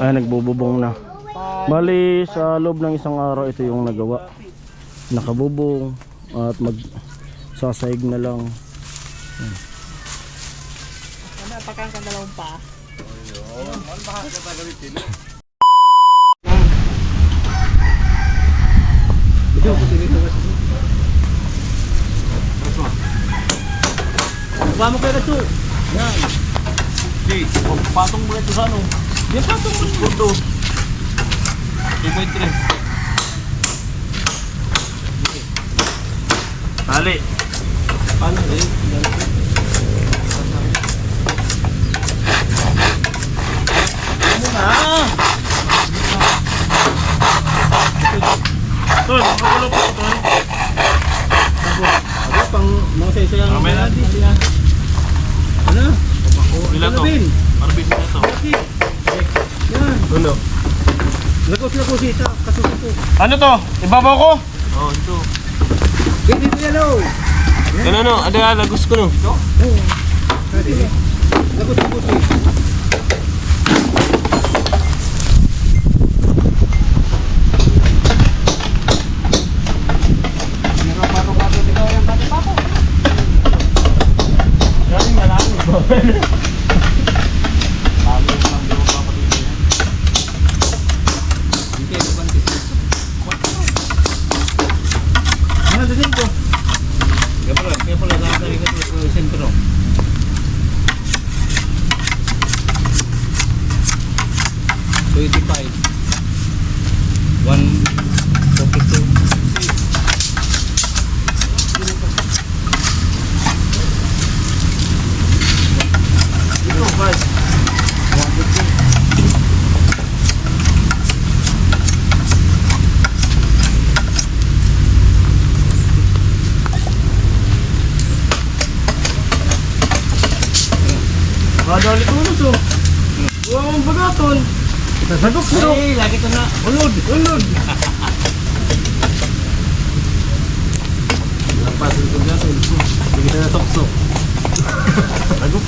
Ay, nagbububong na. Bali, sa loob ng isang araw ito yung nagawa. Nakabubong at magsasayig na lang. Ano, pakang ka dalawang pa. Ayun, mahal ka tagalitin. Ito ko tinito kasi. Ba mo kayo Rasu? Yan. Di, patong mo ito sa ano? Di, patong mo ito. 2.3. Tali. Paano eh? Ano na? Tol, makakulo po ito. Ano pang mga saysayang mga natin. Ano? Ilan to? Marbis na ito. Yan. Tulo. Lagos isa. Kasusin ko. Ano to? Ibabaw ko? Oo, ito. Dito yan o. Yan ano? Ada lagos ko no? Ito? Oo. Lagos eh. Dali ko ulos oh. Huwag mong bagaton. Sagok ko. Ay, lagi ko na. Ulod. Lampasin ko na ito. Hindi kita natok-sok. Sagok.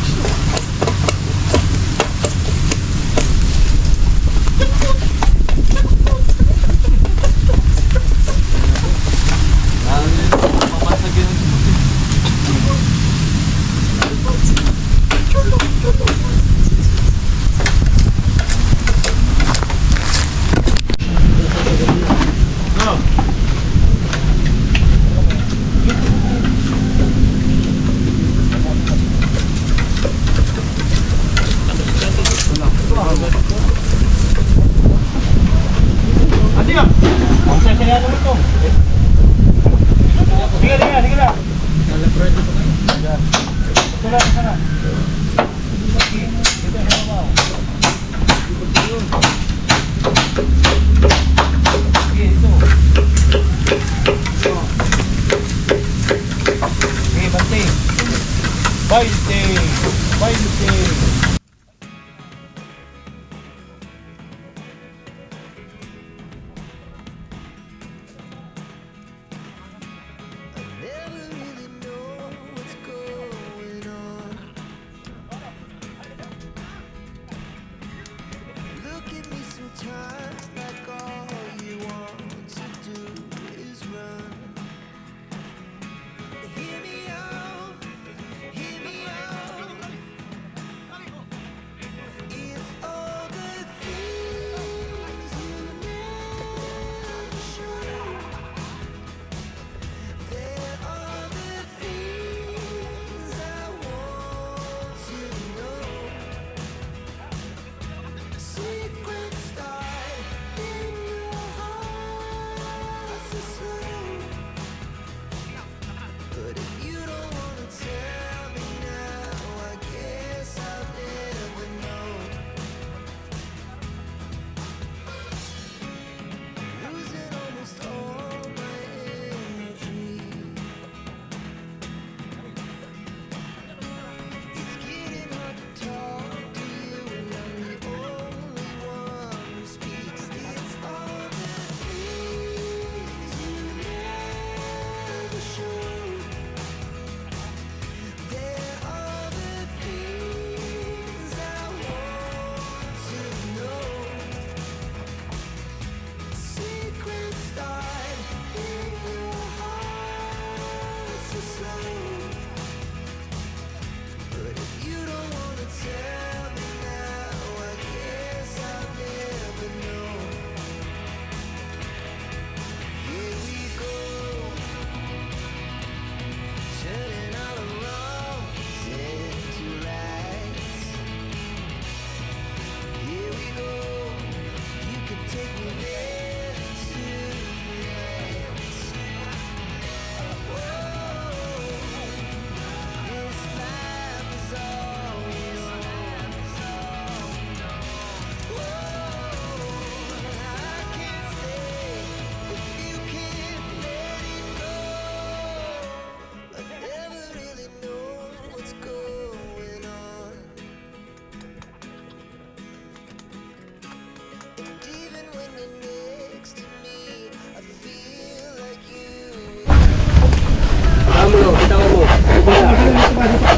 Secret start.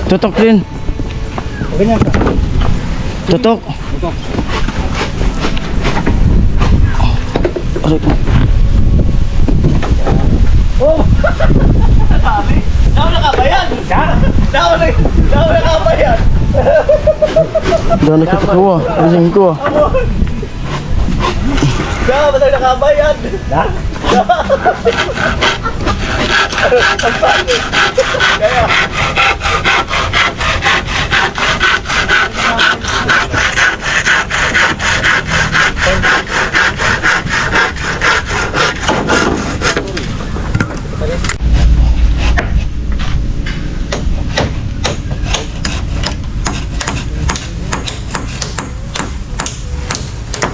Tutok din. Ganyan ka. Tutok. Tutok. Aray ko. Oh! Sabi, daw nakabayan! Daw nakabayan! Dahil nakikikuha. Alising ko ah. Daw nakabayan! Kaya,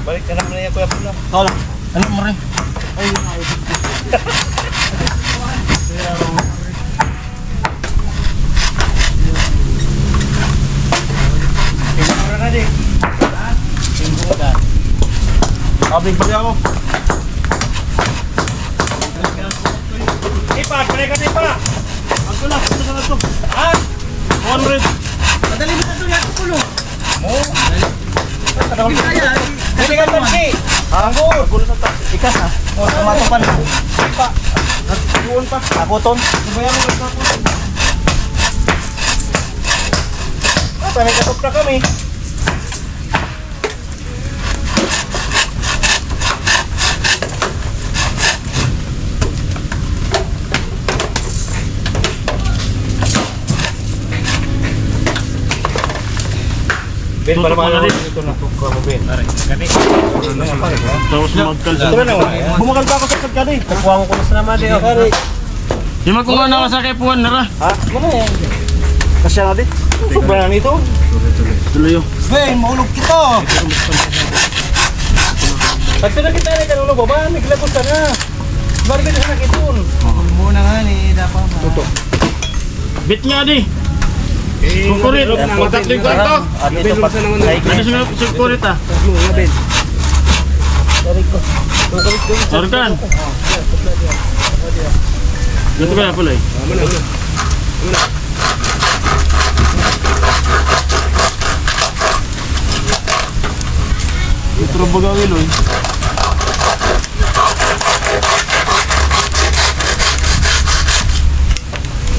balik ka na muna yan, Kuya Puno. Tol. Ano mo rin? Tingnan na din. Tingnan na. Abig ba ako? Ipa, kaya ka na ipa. Ang tulas. Ito na ito. Ha? 100. Madali mo na ito yan, Puno. Mo? Hindi ka tansi. Anggur. Ikas ha. O, tumato pa na. Ipa. Natutuon pa. Nakuton. Subayan mo nakuton. May katok na kami. Ben, para Tutok na maano rin. ito na tukwa mo, Ben. Kani. Tapos magkalsa. Ito na naman. Bumakal pa ako sa kagkani. Nakuha ko na sa naman din. Kari. Di man kung ano sa kay puwan nara. Ha? Ano yan? Kasya na din. Sobrang na nito. Tuloy yo. Ben, maulog kita. Pag pinakita na kanulog, baba, naglabos ka na. Bari ka na nakitun. Muna nga ni, dapat ba? Tutok. Bit nga di. Kukurit. Matatlo yung kwarto. Dito pa sa naman. Ano si kukurit ah? Ben. Organ. Dito ka na pala eh. Ito rin baga wilo eh.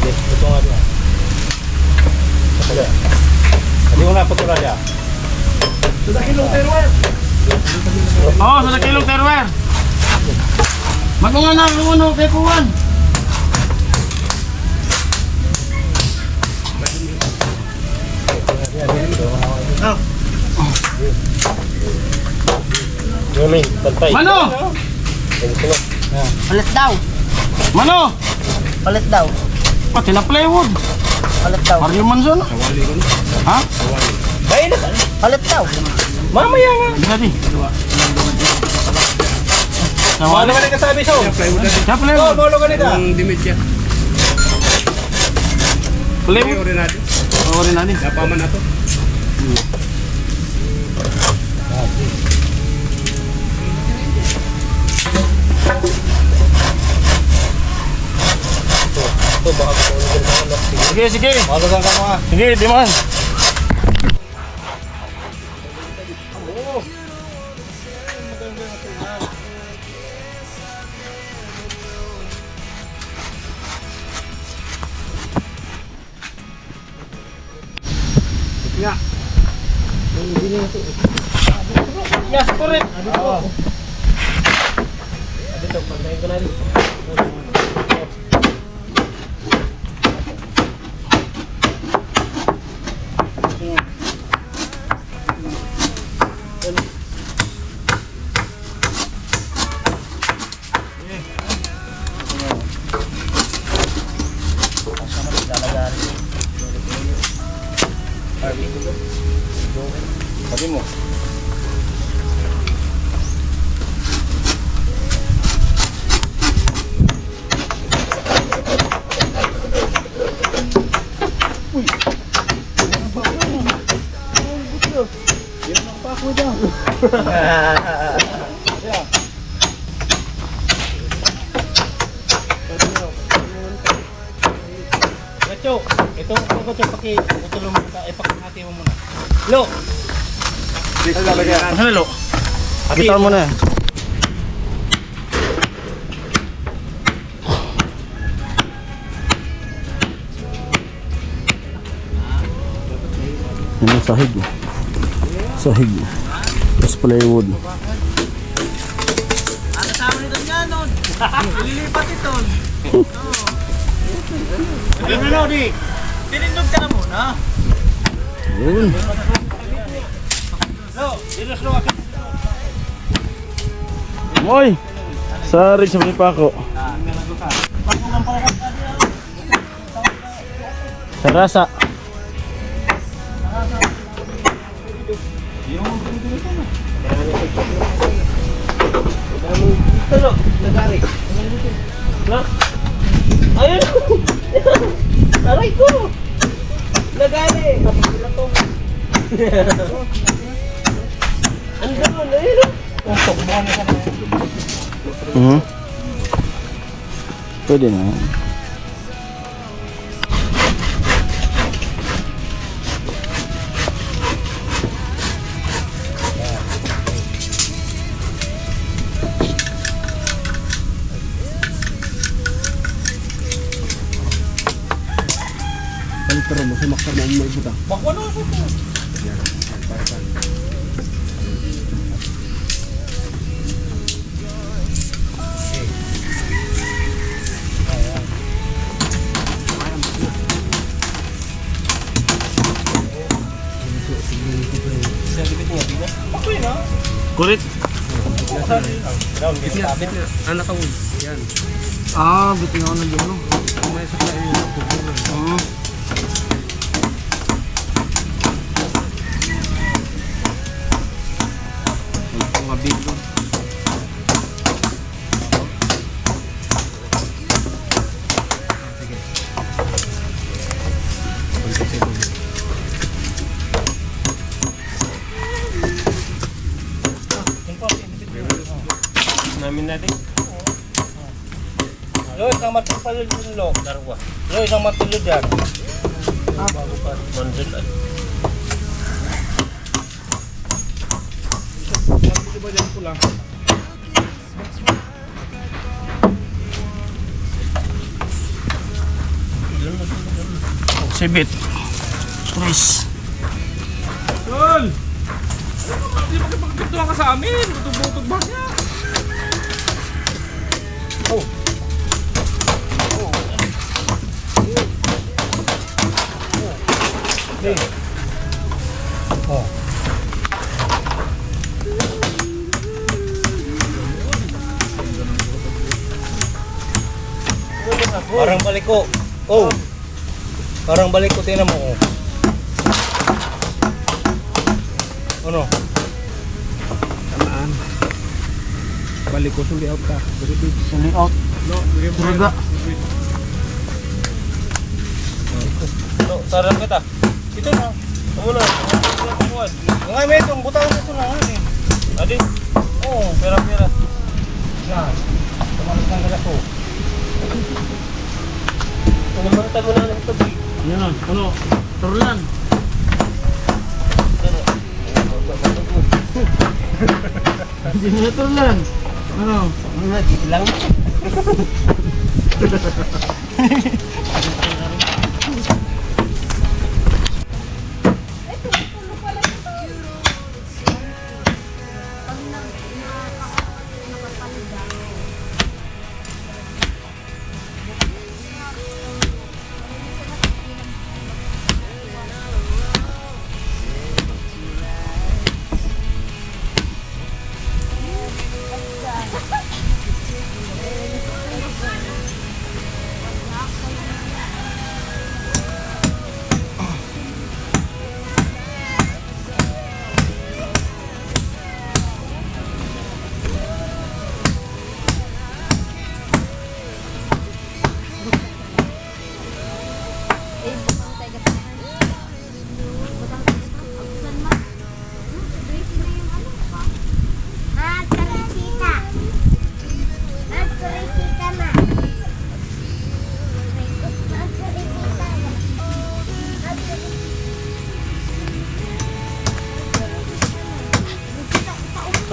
Ito nga diyan. Hindi ko na patuloy diyan. Sudah kilong terwer. Oo, sa kilong terwer. Magunga na ang uno kay puwan. Yumi, pantay. Mano! Palit daw. Mano! Palit daw. Pati na plywood. Palit daw. Mario Manzon. Ha? Bayin na. Palit daw. Mamaya nga. Hindi. Ano ka nagkasabi so? Siya Oh, plywood. molo ka nito. Dimit siya. Plywood. Ori natin. Oo rin natin. Napaman na to. Ito baka tulog ng mga lock. Sige, sige. Malugan ka mga. Sige, Diman. Yes, correct. Sabi mo. Cho, ito ko Cho, utulong mo ka, ipakahati mo muna. Lo. Ano lo? Bitawan mo na. Yan ang sahig. Sahig. Tapos plywood. Ano tama nito niya nun? Ililipat ito. Ano di? Tinindog ka na muna. Yun. Lo, dinos lo ako. Moy! Sorry sa panipako. Sarasa. Ito lo, nagari. Lo. Ayun! Aray ko! Nagari! Andun, ayun! Pwede na. Pero mo sa makar mo may buta. Bako na ako ito. Kulit. Anak ko. Yan. Ah, bitin ako ng dyan. May sa kayo yung pupungan. Mga bilo. Namin natin. Lo, isang matulog yun lo. Darwa. Lo, isang matulog yan. Bago pa mandun ay. Hindi ba dyan pula? Sibit. Chris. Tol! Hindi makipagpintuan ka sa amin. Butog-butog ba niya? Parang balik ko. Oh. Parang balik ko, tingnan mo. Oh. Ano? Tamaan. Balik ko, suli out ka. Suli out. No, bigyan mo. Turaga. Lo, sarang kita. Ito na. Amo na. Nga may itong butang ito na nga eh. Adi? Oo, pera-pera. Yan. Tumalas ng galas ko. Pagmamatan mo na ng tabi. Yan o. Ano? Turulan. Hindi mo na turulan. Ano? Mga dito lang.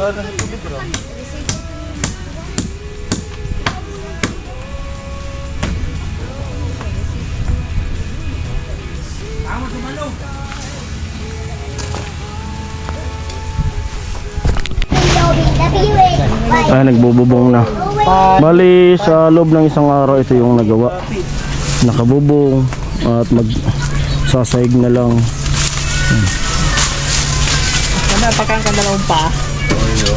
Saan na sa tubig bro? Ay, nagbububong na. Bali, sa loob ng isang araw ito yung nagawa. Nakabubong at magsasayig na lang. Sana pagkang dalawang pa.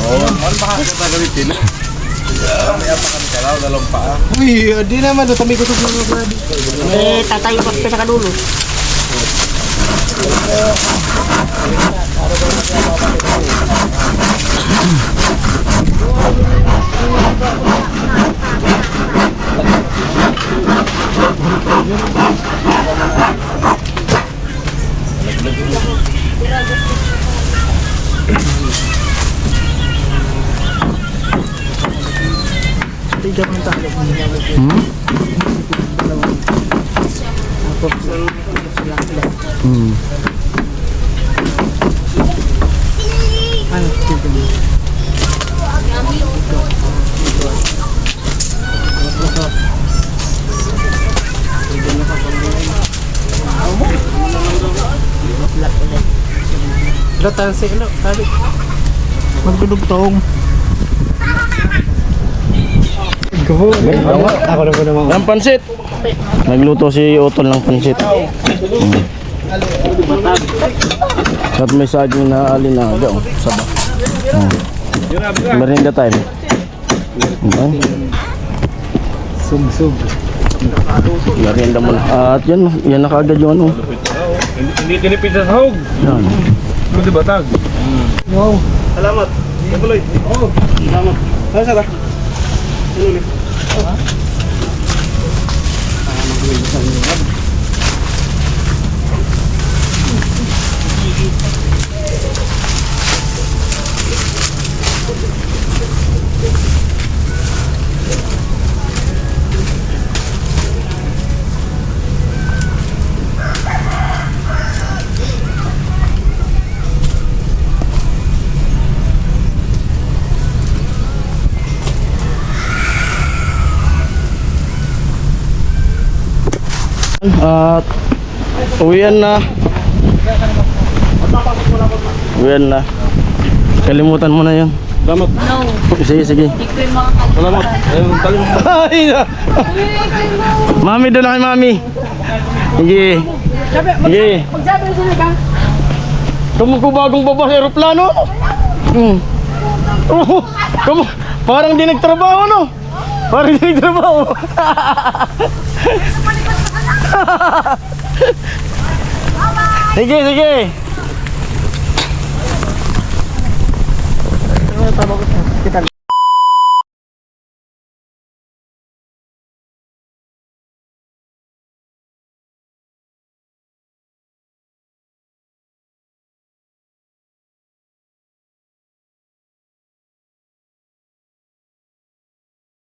Ano ba ka gamitin? May apa kami kalaw, dalawang paa. Uy, di naman. Tami ko ito mga tatayo pa sa kadulo. Tansi ano, sabi. Magdudugtong. Ako na po naman. Ang pansit. Nagluto si Otol ng pansit. At may saging na alinaga. Oh, saba. Merinda time. Sub. Merinda mo na. At yan na kaagad yung ano. Hindi tinipid sa sahog. Yan. Hindi ba tag? Wow. Salamat. Kabuloy. Oo. Salamat. Ano sa ba? Ano ulit? At uwian na. Uwian na. Kalimutan mo na yun. Salamat. Sige. Salamat. Ayun, talim. Ay, Mami, doon na kay Mami. Sige. Magsabi sila ka. Bagong baba sa aeroplano. Parang di nagtrabaho, no? Parang di nagtrabaho. Sige. Tama ko.